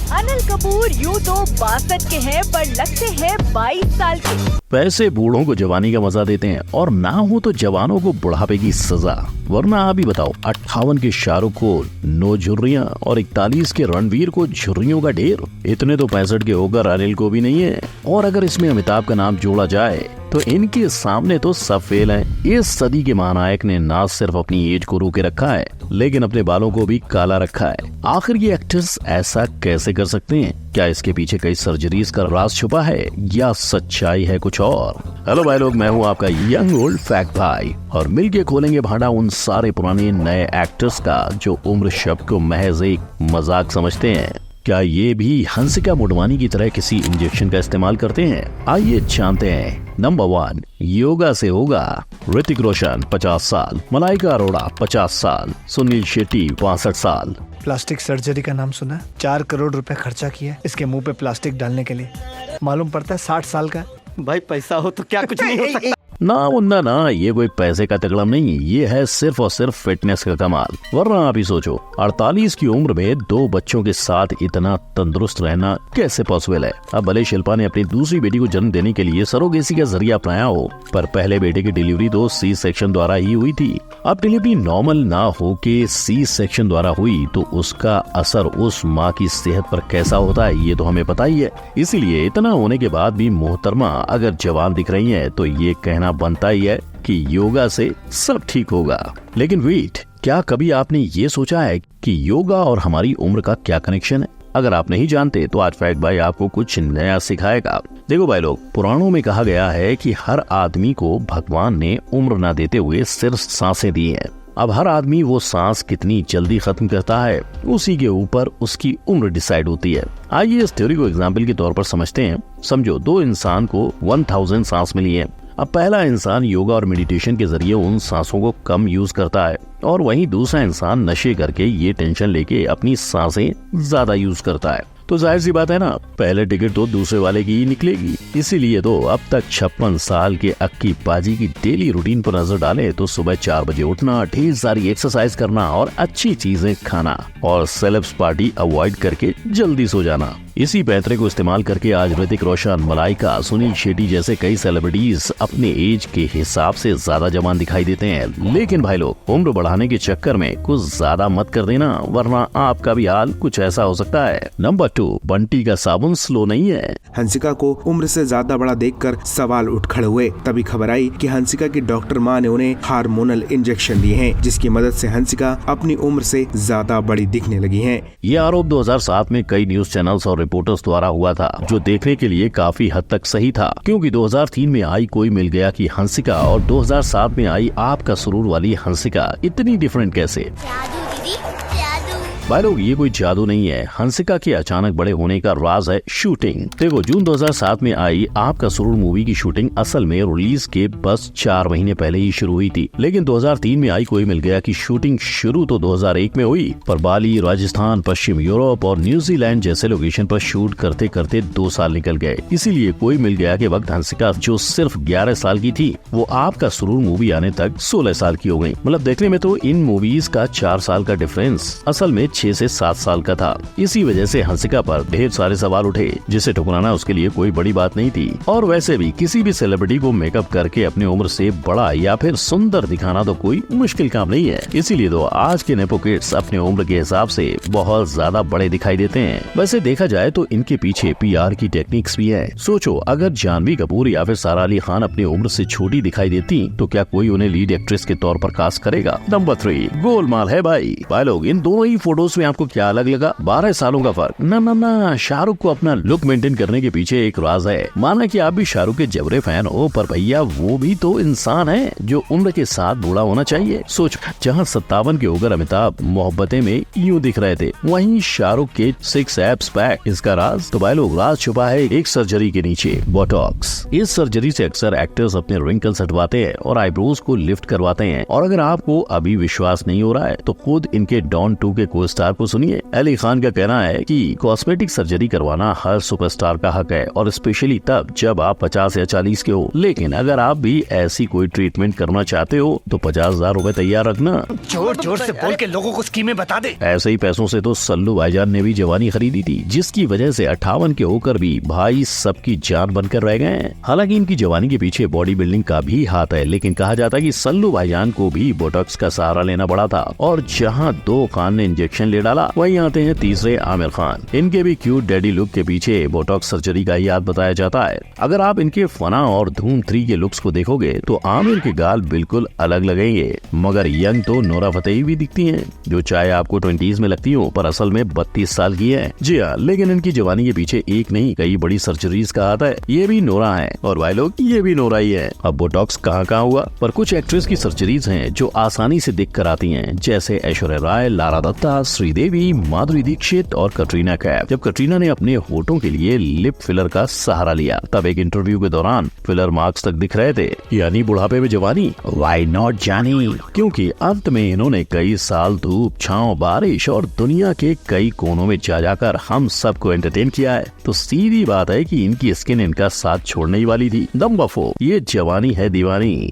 अनिल कपूर यूँ तो 62 के हैं पर लगते हैं 22 साल के। पैसे बूढ़ों को जवानी का मजा देते हैं और ना हो तो जवानों को बुढ़ापे की सजा। वरना आप ही बताओ, 58 के शाहरुख को 9 झुर्रियां और 41 के रणवीर को झुर्रियों का ढेर। इतने तो 65 के होकर अनिल को भी नहीं है। और अगर इसमें अमिताभ का नाम जोड़ा जाए तो इनके सामने तो सब फेल हैं। इस सदी के महानायक ने ना सिर्फ अपनी एज को रोके रखा है, लेकिन अपने बालों को भी काला रखा है। आखिर ये एक्टर्स ऐसा कैसे कर सकते हैं? क्या इसके पीछे कई सर्जरीज का राज छुपा है या सच्चाई है कुछ और? हेलो भाई लोग, मैं हूँ आपका यंग ओल्ड फैक्ट भाई और मिलके खोलेंगे भांडा उन सारे पुराने नए एक्टर्स का जो उम्र शब्द को महज एक मजाक समझते हैं। क्या ये भी हंसिका मोडवानी की तरह किसी इंजेक्शन का इस्तेमाल करते हैं? आइए जानते हैं। नंबर 1, योगा से होगा। ऋतिक रोशन 50 साल, मलाइका अरोड़ा 50 साल, सुनील शेट्टी 62 साल। प्लास्टिक सर्जरी का नाम सुना? 4 करोड़ रुपए खर्चा किया इसके मुंह पे प्लास्टिक डालने के लिए। मालूम पड़ता है 60 साल का। भाई पैसा हो तो क्या कुछ नहीं हो सकता। ना मुन्ना ना, ये कोई पैसे का तगड़म नहीं, ये है सिर्फ और सिर्फ फिटनेस का कमाल। वरना आप ही सोचो, 48 की उम्र में 2 बच्चों के साथ इतना तंदुरुस्त रहना कैसे पॉसिबल है? अब भले शिल्पा ने अपनी दूसरी बेटी को जन्म देने के लिए सरोगेसी का जरिया अपनाया हो, पर पहले बेटे की डिलीवरी तो सी सेक्शन द्वारा ही हुई थी। अब डिलीवरी नॉर्मल ना हो के सी सेक्शन द्वारा हुई तो उसका असर उस माँ की सेहत पर कैसा होता है ये तो हमें पता ही है। इसीलिए इतना होने के बाद भी मोहतरमा अगर जवान दिख रही है तो ये कहना बनता ही है कि योगा से सब ठीक होगा। लेकिन वेट, क्या कभी आपने ये सोचा है कि योगा और हमारी उम्र का क्या कनेक्शन है? अगर आप नहीं जानते तो आज फैक्ट भाई आपको कुछ नया सिखाएगा। देखो भाई लोग, पुराणों में कहा गया है कि हर आदमी को भगवान ने उम्र ना देते हुए सिर्फ सांसें दी हैं। अब हर आदमी वो सांस कितनी जल्दी खत्म करता है उसी के ऊपर उसकी उम्र डिसाइड होती है। आइए इस थ्योरी को एग्जाम्पल के तौर पर समझते हैं। समझो 2 इंसान को 1000 सांस मिली है। अब पहला इंसान योगा और मेडिटेशन के जरिए उन सांसों को कम यूज करता है और वहीं दूसरा इंसान नशे करके ये टेंशन लेके अपनी सांसें ज्यादा यूज करता है। तो जाहिर सी बात है ना, पहले टिकट तो दूसरे वाले की ही निकलेगी। इसीलिए तो अब तक 56 साल के अक्की बाजी की डेली रूटीन पर नजर डालें तो सुबह 4 बजे उठना, ढेर सारी एक्सरसाइज करना और अच्छी चीजें खाना और सेलेब्स पार्टी अवॉइड करके जल्दी सो जाना। इसी पैतरे को इस्तेमाल करके आज ऋतिक रोशन, मलाइका, सुनील शेट्टी जैसे कई सेलिब्रिटीज अपने एज के हिसाब से ज्यादा जवान दिखाई देते हैं। लेकिन भाई लोग, उम्र बढ़ाने के चक्कर में कुछ ज्यादा मत कर देना, वरना आपका भी हाल कुछ ऐसा हो सकता है। नंबर 2, बंटी का साबुन स्लो नहीं है। हंसिका को उम्र से ज्यादा बड़ा देखकर सवाल उठ खड़े हुए। तभी खबर आई कि हंसिका की डॉक्टर माँ ने उन्हें हार्मोनल इंजेक्शन दिए हैं, जिसकी मदद से हंसिका अपनी उम्र से ज्यादा बड़ी दिखने लगी हैं। ये आरोप 2007 में कई न्यूज चैनल्स और रिपोर्टर्स द्वारा हुआ था, जो देखने के लिए काफी हद तक सही था, क्योंकि 2003 में आई कोई मिल गया कि हंसिका और 2007 में आई आपका सुरूर वाली हंसिका इतनी डिफरेंट कैसे? भाई लोग, ये कोई जादू नहीं है। हंसिका के अचानक बड़े होने का राज है शूटिंग। देखो, जून 2007 में आई आपका सुरूर मूवी की शूटिंग असल में रिलीज के बस 4 महीने पहले ही शुरू हुई थी। लेकिन 2003 में आई कोई मिल गया की शूटिंग शुरू तो 2001 में हुई, पर बाली, राजस्थान, पश्चिम यूरोप और न्यूजीलैंड जैसे लोकेशन पर शूट करते करते 2 साल निकल गए। इसीलिए कोई मिल गया के वक्त हंसिका जो सिर्फ 11 साल की थी, वो आपका सुरूर मूवी आने तक 16 साल की हो गयी। मतलब देखने में तो इन मूवीज का 4 साल का डिफरेंस असल में 6 से 7 साल का था। इसी वजह से हंसिका पर ढेर सारे सवाल उठे, जिसे ठुकराना उसके लिए कोई बड़ी बात नहीं थी। और वैसे भी किसी भी सेलिब्रिटी को मेकअप करके अपनी उम्र से बड़ा या फिर सुंदर दिखाना तो कोई मुश्किल काम नहीं है। इसीलिए तो आज के नेपो किड्स अपने उम्र के हिसाब से बहुत ज्यादा बड़े दिखाई देते हैं। वैसे देखा जाए तो इनके पीछे PR की टेक्निक्स भी है। सोचो, अगर जानवी कपूर या फिर सारा अली खान अपनी उम्र से छोटी दिखाई देती तो क्या कोई उन्हें लीड एक्ट्रेस के तौर पर कास्ट करेगा? नंबर 3, गोलमाल है भाई लोग, इन दोनों ही फोटोज में आपको क्या अलग लगा? 12 सालों का फर्क? ना, शाहरुख को अपना लुक मेंटेन करने के पीछे एक राज है। माना कि आप भी शाहरुख के जबरे फैन हो, पर भैया वो भी तो इंसान है जो उम्र के साथ बूढ़ा होना चाहिए। सोच, जहाँ 57 के होकर अमिताभ मोहब्बतें में यूँ दिख रहे थे, वहीं शाहरुख के 6 एब्स पैक। इसका राज तो भाई लोग, राज छुपा है एक सर्जरी के नीचे, बोटॉक्स। इस सर्जरी से अक्सर एक्टर्स अपने रिंकल्स हटवाते हैं और आईब्रोज को लिफ्ट करवाते हैं। और अगर आपको अभी विश्वास नहीं हो रहा है तो खुद इनके डॉन 2 के को सुपरस्टार को सुनिए। अली खान का कहना है कि कॉस्मेटिक सर्जरी करवाना हर सुपरस्टार का हक है और स्पेशली तब जब आप 50 या 40 के हो। लेकिन अगर आप भी ऐसी कोई ट्रीटमेंट करना चाहते हो तो 50,000 रूपए तैयार रखना। जोर जोर से बोल के लोगों को स्कीमें बता दे। ऐसे ही पैसों से तो सल्लू भाईजान ने भी जवानी खरीदी थी, जिसकी वजह से 58 के होकर भी भाई सबकी जान बनकर रह गए हैं। हालांकि इनकी जवानी के पीछे बॉडी बिल्डिंग का भी हाथ है, लेकिन कहा जाता है कि सल्लू भाईजान को भी बोटॉक्स का सहारा लेना पड़ा था। और जहां 2 खान ने इंजेक्शन ले डाला, वहीं आते हैं तीसरे आमिर खान। इनके भी क्यूट डैडी लुक के पीछे बोटॉक्स सर्जरी का याद बताया जाता है। अगर आप इनके फना और धूम 3 के लुक्स को देखोगे तो आमिर के गाल बिल्कुल अलग लगेंगे, मगर यंग तो नोरा फतेही भी दिखती हैं, जो चाहे आपको 20s में लगती हो पर असल में 32 साल की है। जी हाँ, लेकिन इनकी जवानी के पीछे एक नहीं कई बड़ी सर्जरीज का हाथ है। ये भी नोरा है और भाई लोग ये भी नोरा ही है। अब बोटॉक्स कहाँ हुआ, पर कुछ एक्ट्रेस की सर्जरीज हैं जो आसानी से दिख कर आती हैं, जैसे ऐश्वर्या राय, लारा दत्ता, श्रीदेवी, माधुरी दीक्षित और कटरीना कैफ। जब कटरीना ने अपने होठों के लिए लिप फिलर का सहारा लिया, तब एक इंटरव्यू के दौरान फिलर मार्क्स तक दिख रहे थे, यानी बुढ़ापे में जवानी। व्हाई नॉट जानी, क्योंकि अंत में इन्होंने कई साल धूप, छांव, बारिश और दुनिया के कई कोनों में जा जाकर हम सबको एंटरटेन किया है। तो सीधी बात है कि इनकी स्किन इनका साथ छोड़ने ही वाली थी। नंबर 4, ये जवानी है दीवानी।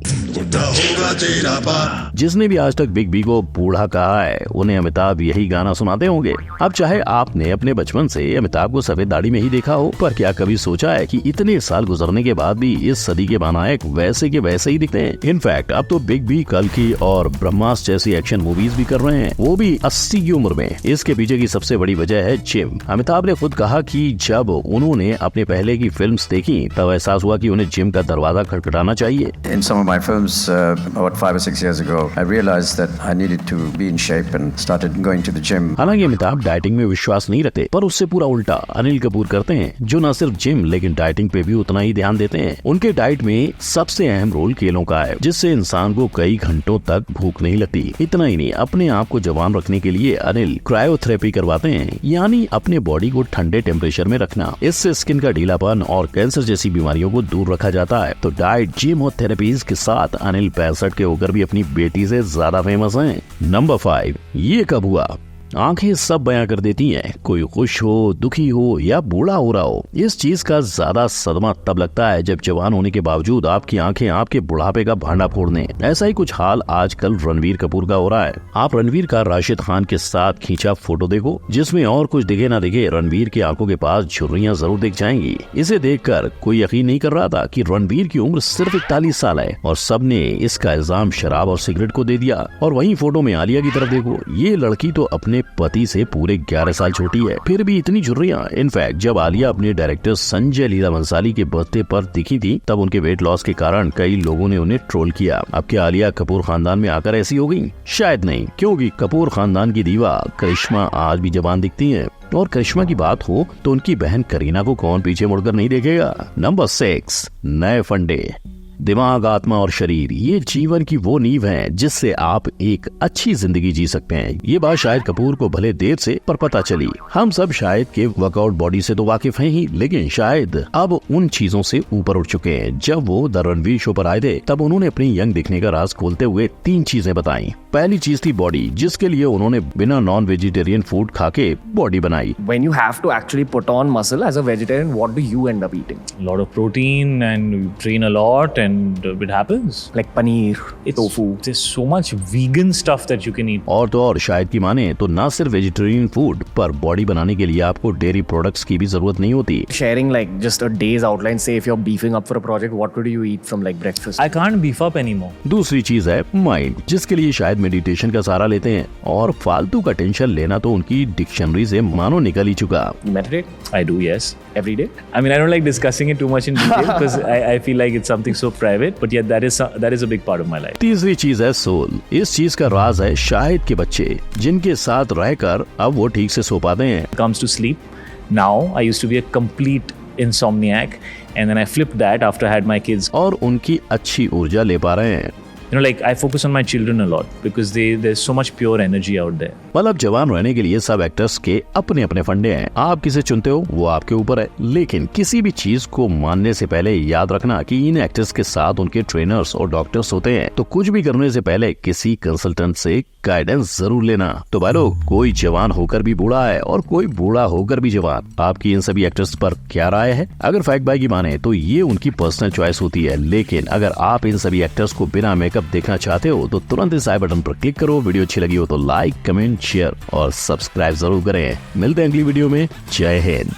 जिसने भी आज तक बिग बी को बूढ़ा कहा है, उन्हें अमिताभ यही गाना सुनाते होंगे। अब चाहे आपने अपने बचपन से अमिताभ को सफेद दाढ़ी में ही देखा हो, पर क्या कभी सोचा है कि इतने साल गुजरने के बाद भी इस सदी के महानायक वैसे के वैसे ही दिखते हैं। इनफैक्ट अब तो बिग बी, कल्कि और ब्रह्मास्त्र जैसी एक्शन मूवीज भी कर रहे हैं, वो भी 80 की उम्र में। इसके पीछे की सबसे बड़ी वजह है जिम। अमिताभ ने खुद कहा कि जब उन्होंने अपने पहले की फिल्म्स देखी, तब एहसास हुआ कि उन्हें जिम का दरवाजा खटखटाना चाहिए। In some of my films, about 5 or 6 years ago, I realized that I needed to be in shape and started going to the gym. हालांकि अमिताभ डाइटिंग में विश्वास नहीं रखते, पर उससे पूरा उल्टा अनिल कपूर करते हैं, जो न सिर्फ जिम लेकिन डाइटिंग पे भी उतना ही ध्यान देते हैं। उनके डाइट में सबसे अहम रोल केलों का है, जिससे इंसान को कई घंटों तक भूख नहीं लगती। इतना ही नहीं, अपने आप को जवान रखने के लिए अनिल क्रायोथेरेपी करवाते हैं, यानी अपने बॉडी को ठंडे टेम्परेचर में रखना। इससे स्किन का ढीलापन और कैंसर जैसी बीमारियों को दूर रखा जाता है। तो डाइट, जिम और थेरेपीज के साथ अनिल 65 के होकर भी अपनी बेटी से ज्यादा फेमस हैं। नंबर 5, ये कब हुआ। आंखें सब बयां कर देती हैं, कोई खुश हो, दुखी हो या बूढ़ा हो रहा हो। इस चीज का ज्यादा सदमा तब लगता है जब जवान होने के बावजूद आपकी आंखें आपके बुढ़ापे का भांडा फोड़ दें। ऐसा ही कुछ हाल आजकल रणवीर कपूर का हो रहा है। आप रणवीर का राशिद खान के साथ खींचा फोटो देखो, जिसमें और कुछ दिखे ना दिखे, रणवीर की आंखों के पास झुर्रियां जरूर दिख जाएंगी। इसे देखकर कोई यकीन नहीं कर रहा था कि रणवीर की उम्र सिर्फ 41 साल है, और सबने इसका इल्जाम शराब और सिगरेट को दे दिया। और वहीं फोटो में आलिया की तरफ देखो, ये लड़की तो अपने पति से पूरे 11 साल छोटी है, फिर भी इतनी झुर्रियां। इनफैक्ट जब आलिया अपने डायरेक्टर संजय लीला बंसाली के बर्थडे पर दिखी थी, तब उनके वेट लॉस के कारण कई लोगों ने उन्हें ट्रोल किया। अब क्या आलिया कपूर खानदान में आकर ऐसी हो गई? शायद नहीं, क्योंकि कपूर खानदान की दीवा करिश्मा आज भी जवान दिखती है। और करिश्मा की बात हो तो उनकी बहन करीना को कौन पीछे मुड़कर नहीं देखेगा। नंबर 6, नए फंडे। दिमाग, आत्मा और शरीर, ये जीवन की वो नींव है जिससे आप एक अच्छी जिंदगी जी सकते हैं। ये बात शायद कपूर को भले देर से पर पता चली। हम सब शायद के वर्कआउट बॉडी से तो वाकिफ हैं ही, लेकिन शायद अब उन चीजों से ऊपर उठ चुके हैं। जब वो द रणवीर शो पर आए थे, तब उन्होंने अपनी यंग दिखने का राज खोलते हुए 3 चीजें बताई। पहली चीज थी बॉडी, जिसके लिए उन्होंने बिना नॉन वेजिटेरियन फूड खा के बॉडी बनाई। When you have to actually put on muscle as a vegetarian, what do you end up eating? A lot of protein, and you train a lot, and it happens. Like paneer, tofu. There's so much vegan stuff that you can eat. और तो और शायद की माने तो ना सिर्फ vegetarian food, पर बॉडी बनाने के लिए आपको डेयरी प्रोडक्ट्स की भी जरूरत नहीं होती। Sharing like just a day's outline. Say if you're beefing up for a project, what would you eat from like breakfast? I can't beef up anymore. दूसरी चीज है माइंड, जिसके लिए शायद मेडिटेशन का सहारा लेते हैं, और फालतू का टेंशन लेना तो उनकी डिक्शनरी से मानो निकल ही चुका। You meditate I do, yes. every day? I mean, I don't like discussing it too much in detail because I feel like it's something so private. But yeah, that is a big part of my life. तीसरी चीज है soul. इस चीज का राज है शायद के बच्चे, जिनके साथ रहकर अब वो ठीक से सो पाते हैं। Comes to sleep. Now I used to be a complete insomniac, and then I flipped that after I had my kids. और उनकी अच्छी ऊर्जा ले पा रहे हैं। You know, like I focus on my children a lot because there's so much pure energy out there. मतलब जवान रहने के लिए सब एक्टर्स के अपने अपने फंडे हैं, आप किसे चुनते हो वो आपके ऊपर है। लेकिन किसी भी चीज को मानने से पहले याद रखना कि इन एक्टर्स के साथ उनके ट्रेनर्स और डॉक्टर्स होते हैं, तो कुछ भी करने से पहले किसी कंसल्टेंट से गाइडेंस जरूर लेना। तो भाई लोग, कोई जवान होकर भी बूढ़ा है और कोई बूढ़ा होकर भी जवान। आपकी इन सभी एक्टर्स पर क्या राय है? अगर फैक्ट बाय की माने तो ये उनकी पर्सनल चॉइस होती है, लेकिन अगर आप इन सभी एक्टर्स को बिना मेकअप देखना चाहते हो तो तुरंत इस आई बटन पर क्लिक करो। वीडियो अच्छी लगी हो तो लाइक, कमेंट, शेयर और सब्सक्राइब जरूर करें। मिलते हैं अगली वीडियो में। जय हिंद।